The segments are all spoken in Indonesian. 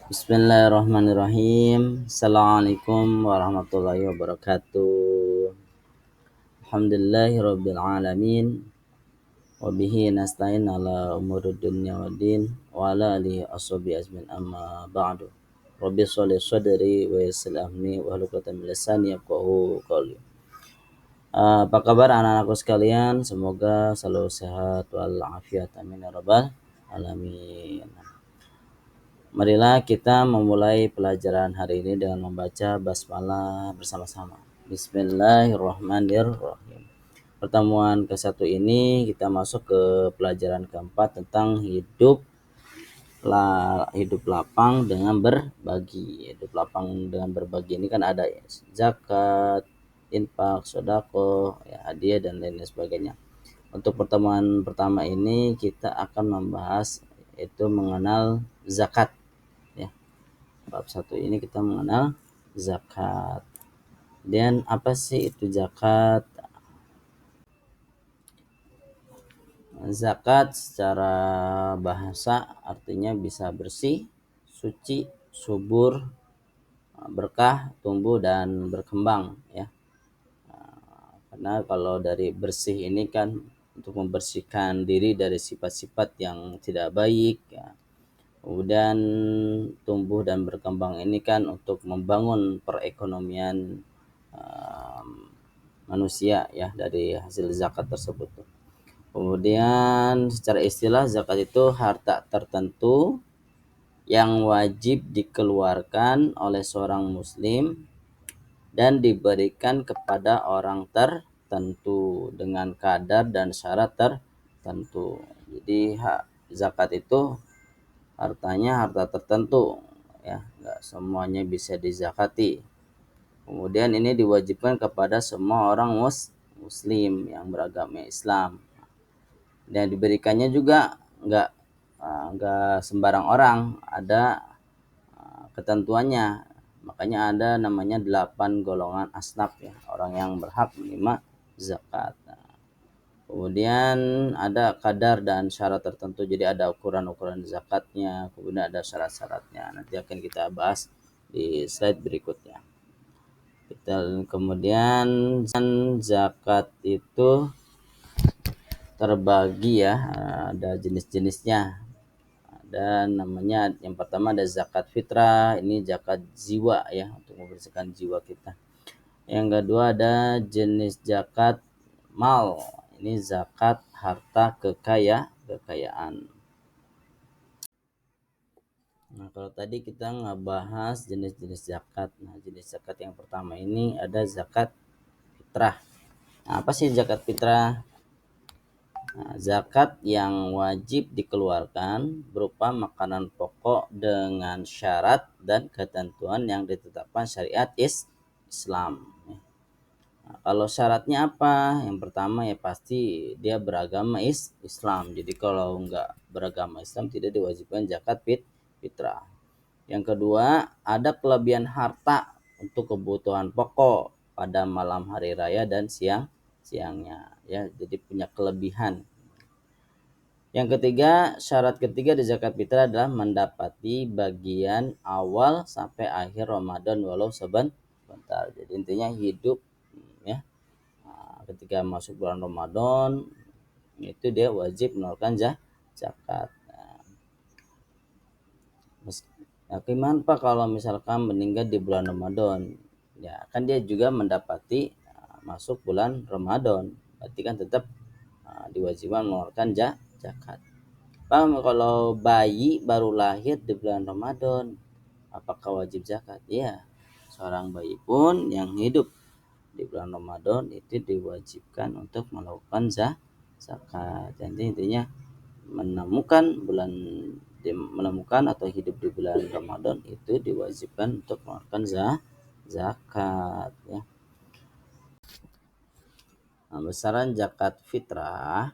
Bismillahirrahmanirrahim. Assalamualaikum warahmatullahi wabarakatuh. Alhamdulillahirabbil alamin. Wa bihi nasta'in ala umuri dunya waddin wa ala alihi washabihi ajmain amma ba'du. Rabbi sholli sadri wa yassir amri wa hlul 'uqdatam min lisani yafqahu qawli. Apa kabar anak-anakku sekalian? Semoga selalu sehat walafiat amin ya rabbal alamin. Marilah kita memulai pelajaran hari ini dengan membaca basmalah bersama-sama. Bismillahirrahmanirrahim. Pertemuan ke-1 ini kita masuk ke pelajaran keempat tentang hidup lapang dengan berbagi. Hidup lapang dengan berbagi ini kan ada ya, zakat, infak, sedekah, ya, hadiah dan lain sebagainya. Untuk pertemuan pertama ini kita akan membahas itu mengenal zakat. Bab 1 ini kita mengenal zakat. Dan apa sih itu zakat? Zakat secara bahasa artinya bisa bersih, suci, subur, berkah, tumbuh dan berkembang ya. Karena kalau dari bersih ini kan untuk membersihkan diri dari sifat-sifat yang tidak baik ya. Kemudian tumbuh dan berkembang ini kan untuk membangun perekonomian manusia ya dari hasil zakat tersebut. Kemudian secara istilah zakat itu harta tertentu yang wajib dikeluarkan oleh seorang muslim dan diberikan kepada orang tertentu dengan kadar dan syarat tertentu. Jadi zakat itu hartanya harta tertentu ya, nggak semuanya bisa dizakati. Kemudian ini diwajibkan kepada semua orang muslim yang beragama Islam, dan diberikannya juga nggak sembarang orang, ada ketentuannya. Makanya ada namanya 8 golongan asnaf ya, orang yang berhak menerima zakat. Kemudian ada kadar dan syarat tertentu, jadi ada ukuran-ukuran zakatnya, kemudian ada syarat-syaratnya. Nanti akan kita bahas di slide berikutnya. Kemudian zakat itu terbagi ya, ada jenis-jenisnya. Ada namanya, yang pertama ada zakat fitrah, ini zakat jiwa ya, untuk membersihkan jiwa kita. Yang kedua ada jenis zakat mal, ini zakat harta kekayaan. Nah, kalau tadi kita ngebahas jenis-jenis zakat. Nah, jenis zakat yang pertama ini ada zakat fitrah. Nah, apa sih zakat fitrah? Nah, zakat yang wajib dikeluarkan berupa makanan pokok dengan syarat dan ketentuan yang ditetapkan syariat Islam. Nah, kalau syaratnya apa? Yang pertama ya pasti dia beragama Islam. Jadi kalau enggak beragama Islam tidak diwajibkan zakat fitrah. Yang kedua, ada kelebihan harta untuk kebutuhan pokok pada malam hari raya dan siangnya ya, jadi punya kelebihan. Yang ketiga, syarat ketiga di zakat fitrah adalah mendapati bagian awal sampai akhir Ramadan walau sebentar. Jadi intinya hidup ya, ketika masuk bulan Ramadan itu dia wajib mengeluarkan zakat. Nah, gimana Pak kalau misalkan meninggal di bulan Ramadan? Ya, kan dia juga mendapati masuk bulan Ramadan. Berarti kan tetap diwajibkan mengeluarkan zakat. Pak, kalau bayi baru lahir di bulan Ramadan, apakah wajib zakat? Ya, seorang bayi pun yang hidup di bulan Ramadan itu diwajibkan untuk melakukan zakat. Jadi intinya menemukan atau hidup di bulan Ramadan itu diwajibkan untuk melakukan zakat ya. Nah, besaran zakat fitrah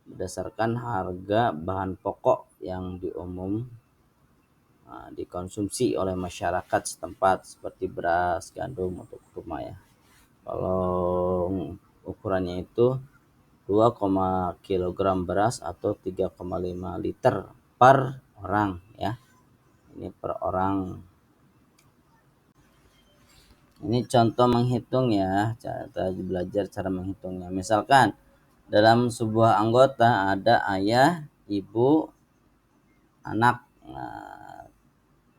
berdasarkan harga bahan pokok yang dikonsumsi oleh masyarakat setempat seperti beras, gandum untuk kurma ya. Kalau ukurannya itu 2, kg beras atau 3,5 liter per orang ya. Ini per orang. Ini contoh menghitung ya, kita belajar cara menghitungnya. Misalkan dalam sebuah anggota ada ayah, ibu, anak, nah,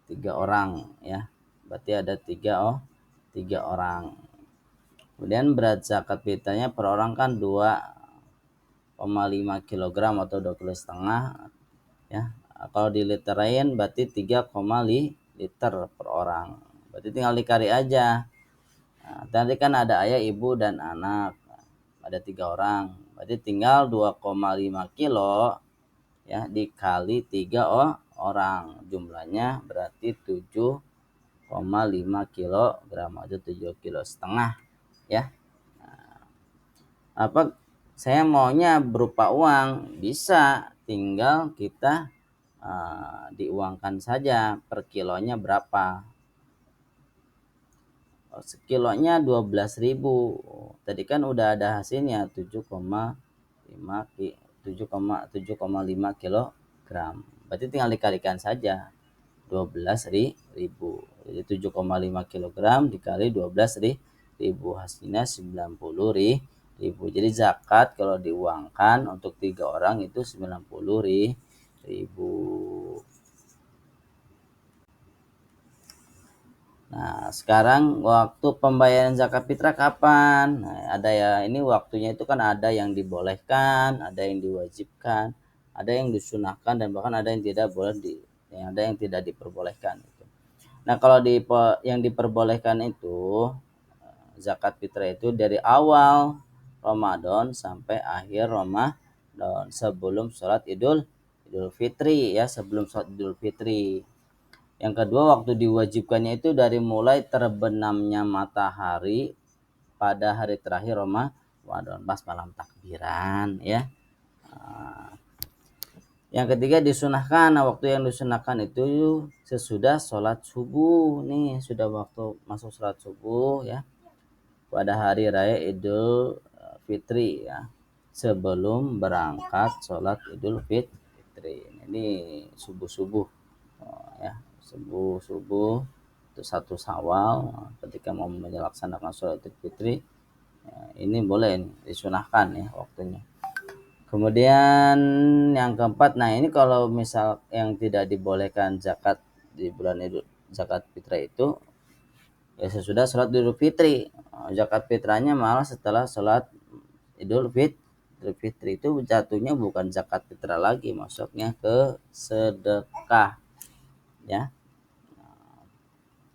3 orang ya. Berarti ada 3 orang. Kemudian berat zakat fitrahnya per orang kan 2,5 kg atau 2,5 kg ya. Kalau diliterin berarti 3,5 liter per orang. Berarti tinggal dikali aja. Nah, tadi kan ada ayah, ibu, dan anak. Ada 3 orang. Berarti tinggal 2,5 kilo ya dikali 3 orang. Jumlahnya berarti 7,5 kilogram atau 7,5 kg ya. Apa saya maunya berupa uang, bisa, tinggal kita diuangkan saja per kilonya berapa. Sekilonya 12.000. Tadi kan udah ada hasilnya 7,5 kilogram. Berarti tinggal dikalikan saja 12.000. Jadi 7,5 kilogram dikali 12.000 hasilnya 90.000. Jadi zakat kalau diuangkan untuk 3 orang itu 90.000. Nah, sekarang waktu pembayaran zakat fitrah kapan? Nah, ada ya, ini waktunya itu kan ada yang dibolehkan, ada yang diwajibkan, ada yang disunahkan, dan bahkan ada yang tidak boleh ada yang tidak diperbolehkan. Nah, kalau yang diperbolehkan itu zakat fitrah itu dari awal Ramadan sampai akhir Ramadan sebelum sholat Idul Fitri ya, sebelum sholat Idul Fitri. Yang kedua, waktu diwajibkannya itu dari mulai terbenamnya matahari pada hari terakhir Ramadan, pas malam takbiran ya. Yang ketiga disunahkan. Nah, waktu yang disunahkan itu sesudah sholat subuh nih, sudah waktu masuk sholat subuh ya pada hari raya Idul Fitri ya, sebelum berangkat sholat Idul Fitri. Ini subuh-subuh ya, subuh itu 1 Syawal ketika mau melaksanakan sholat Idul Fitri ya, ini boleh disunahkan ya waktunya. Kemudian yang keempat, nah ini kalau misal yang tidak dibolehkan zakat di bulan Idul zakat fitrah itu ya sesudah sholat Idul Fitri. Zakat fitrahnya malah setelah sholat Idul Fitri itu jatuhnya bukan zakat fitrah lagi, masuknya ke sedekah ya.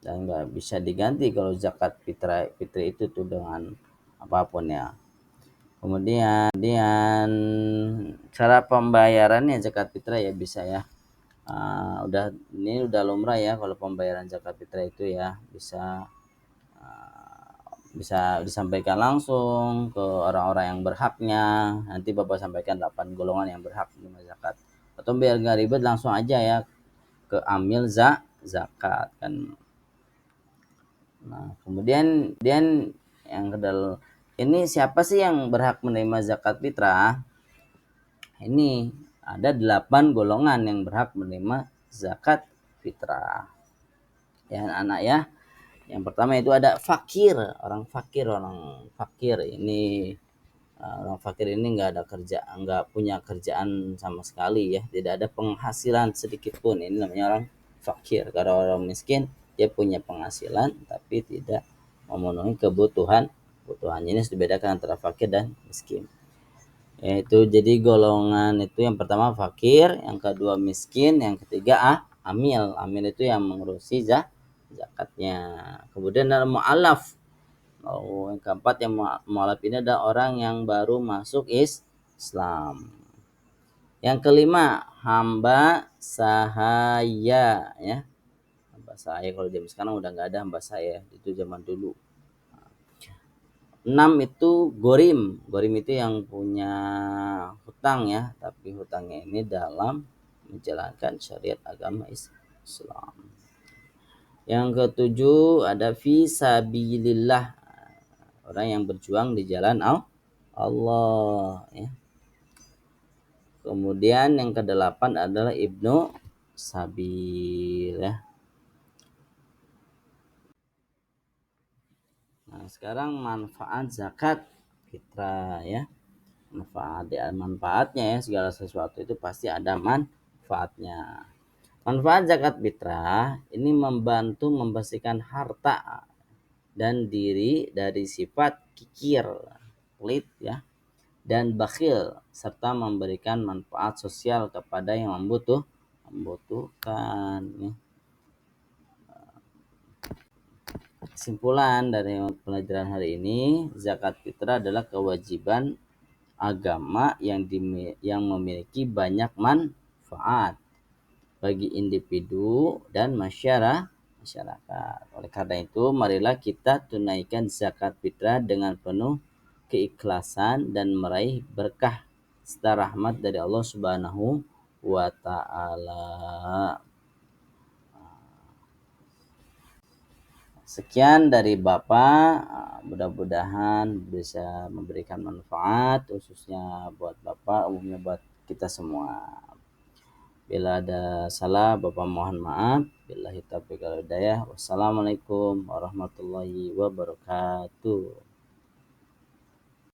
Dan nggak bisa diganti kalau zakat fitri itu tuh dengan apapun ya. Kemudian cara pembayarannya zakat fitrah ya bisa ya. Ini udah lumrah ya kalau pembayaran zakat fitrah itu ya, bisa disampaikan langsung ke orang-orang yang berhaknya. Nanti Bapak sampaikan 8 golongan yang berhak menerima zakat. Atau biar nggak ribet langsung aja ya ke amil zakat kan. Nah, kemudian yang kedal ini siapa sih yang berhak menerima zakat fitrah? Ini ada 8 golongan yang berhak menerima zakat fitrah. Ya anak ya. Yang pertama itu ada fakir, orang fakir ini orang fakir ini nggak ada kerja, nggak punya kerjaan sama sekali ya, tidak ada penghasilan sedikit pun. Ini namanya orang fakir. Kalau orang miskin dia punya penghasilan tapi tidak memenuhi kebutuhannya. Ini harus dibedakan antara fakir dan miskin. Yaitu jadi golongan itu yang pertama fakir, yang kedua miskin, yang ketiga amil. Amil itu yang mengurusi zakatnya. Kemudian ada mu'alaf. Yang keempat yang mu'alaf ini ada orang yang baru masuk Islam. Yang kelima hamba sahaya ya. Hamba sahaya kalau zaman sekarang udah nggak ada hamba sahaya, itu zaman dulu. 6 itu gorim. Gorim itu yang punya hutang ya, tapi hutangnya ini dalam menjalankan syariat agama Islam. Yang ketujuh ada fisabilillah, orang yang berjuang di jalan Allah ya. Kemudian yang kedelapan adalah ibnu sabil ya. Nah, sekarang manfaat zakat fitrah ya. Manfaatnya ya, segala sesuatu itu pasti ada manfaatnya. Manfaat zakat fitrah ini membantu membersihkan harta dan diri dari sifat kikir, pelit ya, dan bakhil, serta memberikan manfaat sosial kepada yang membutuhkan ya. Kesimpulan dari pelajaran hari ini, zakat fitrah adalah kewajiban agama yang memiliki banyak manfaat bagi individu dan masyarakat. Oleh karena itu, marilah kita tunaikan zakat fitrah dengan penuh keikhlasan dan meraih berkah serta rahmat dari Allah Subhanahu wa taala. Sekian dari Bapak, mudah-mudahan bisa memberikan manfaat khususnya buat Bapak, umumnya buat kita semua. Bila ada salah, Bapak mohon maaf. Billahi taufiq wal hidayah. Wassalamualaikum warahmatullahi wabarakatuh.